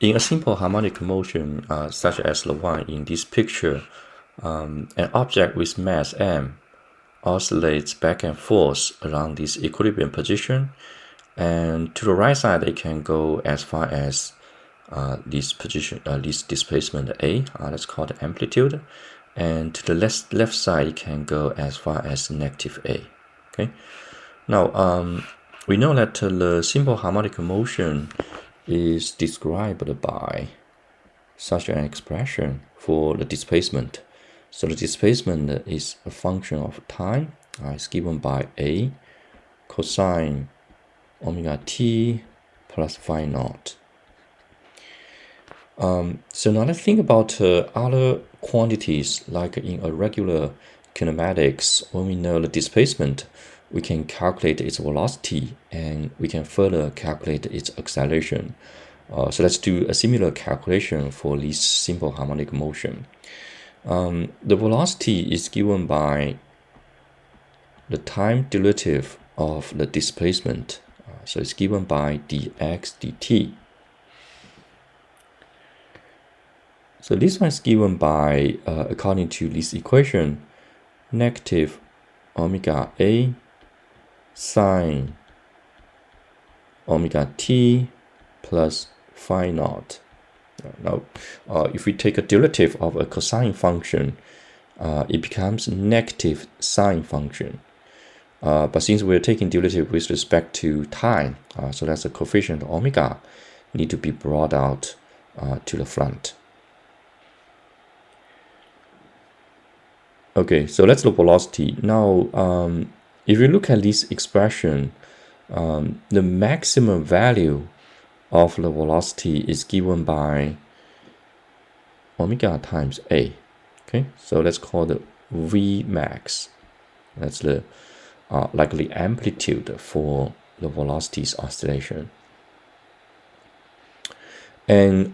In a simple harmonic motion, such as the one in this picture, an object with mass m oscillates back and forth around this equilibrium position, and to the right side it can go as far as this position, this displacement a, that's called amplitude, and to the left side it can go as far as negative a. Okay, now we know that the simple harmonic motion is described by such an expression for the displacement. So the displacement is a function of time. It's given by a cosine omega t plus phi naught. So now let's think about other quantities, like in a regular kinematics. When we know the displacement, we can calculate its velocity and we can further calculate its acceleration. So let's do a similar calculation for this simple harmonic motion. The velocity is given by the time derivative of the displacement. So it's given by dx dt. So this one is given by, according to this equation, negative omega a sine omega t plus phi naught. Now, if we take a derivative of a cosine function, it becomes negative sine function. But since we're taking derivative with respect to time, so that's a coefficient omega need to be brought out to the front. Okay, so that's the velocity. Now, if you look at this expression, the maximum value of the velocity is given by omega times a. Okay, so that's called V max. That's the likely amplitude for the velocity's oscillation. And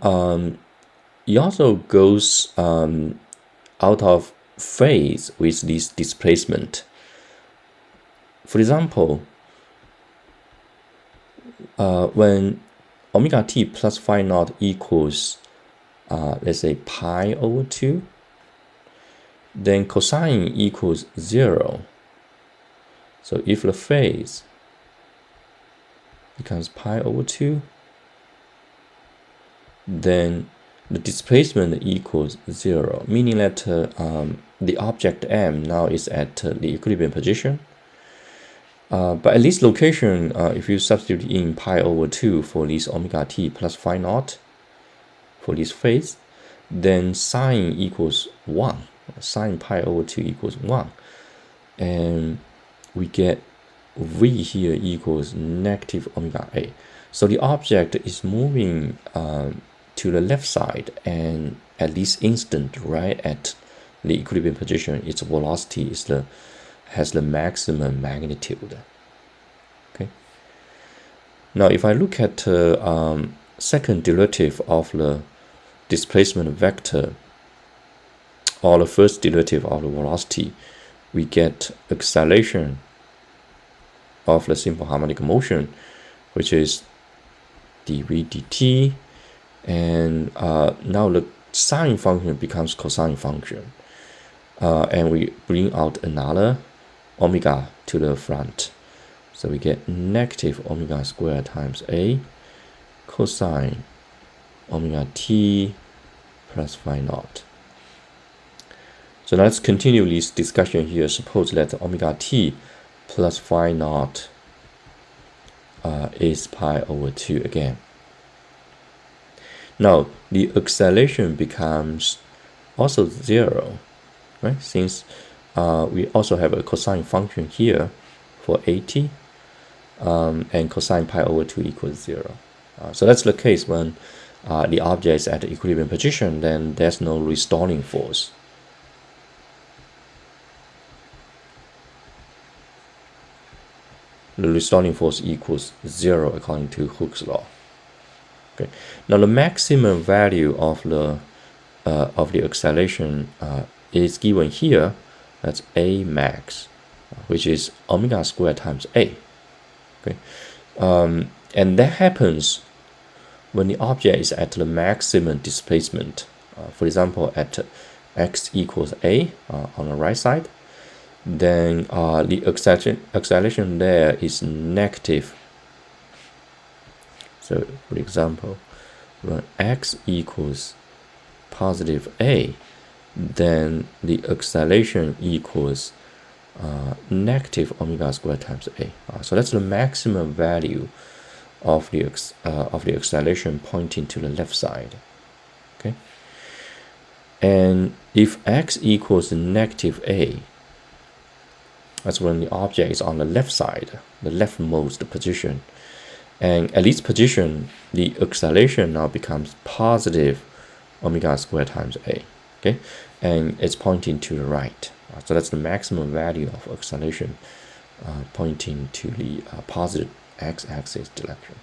it also goes out of phase with this displacement. For example, when omega t plus phi naught equals, let's say, pi over 2, then cosine equals 0. So if the phase becomes pi over 2, then the displacement equals 0, meaning that the object M now is at the equilibrium position. But at this location, if you substitute in pi over 2 for this omega t plus phi naught for this phase, then sine equals 1. Sine pi over 2 equals 1. And we get V here equals negative omega a. So the object is moving to the left side, and at this instant, right at the equilibrium position, its velocity has the maximum magnitude. Okay. Now, if I look at second derivative of the displacement vector, or the first derivative of the velocity, we get acceleration of the simple harmonic motion, which is dv dt, and now the sine function becomes cosine function, and we bring out another omega to the front, so we get negative omega squared times a cosine omega t plus phi naught. So let's continue this discussion here. Suppose that omega t plus phi naught is pi over 2 again. Now, the acceleration becomes also 0, right? Since we also have a cosine function here for at, and cosine pi over 2 equals 0. So that's the case when the object is at the equilibrium position, then there's no restoring force. The restoring force equals 0 according to Hooke's law. Okay. Now the maximum value of the acceleration is given here. That's a max, which is omega squared times a. Okay, and that happens when the object is at the maximum displacement. For example, at x equals a on the right side, then the acceleration there is negative. So for example, when x equals positive a, then the acceleration equals negative omega squared times a. So that's the maximum value of the acceleration pointing to the left side. Okay. And if x equals negative a, that's when the object is on the left side, the leftmost position. And at this position, the acceleration now becomes positive omega squared times a. Okay, and it's pointing to the right. So that's the maximum value of acceleration pointing to the positive x-axis direction.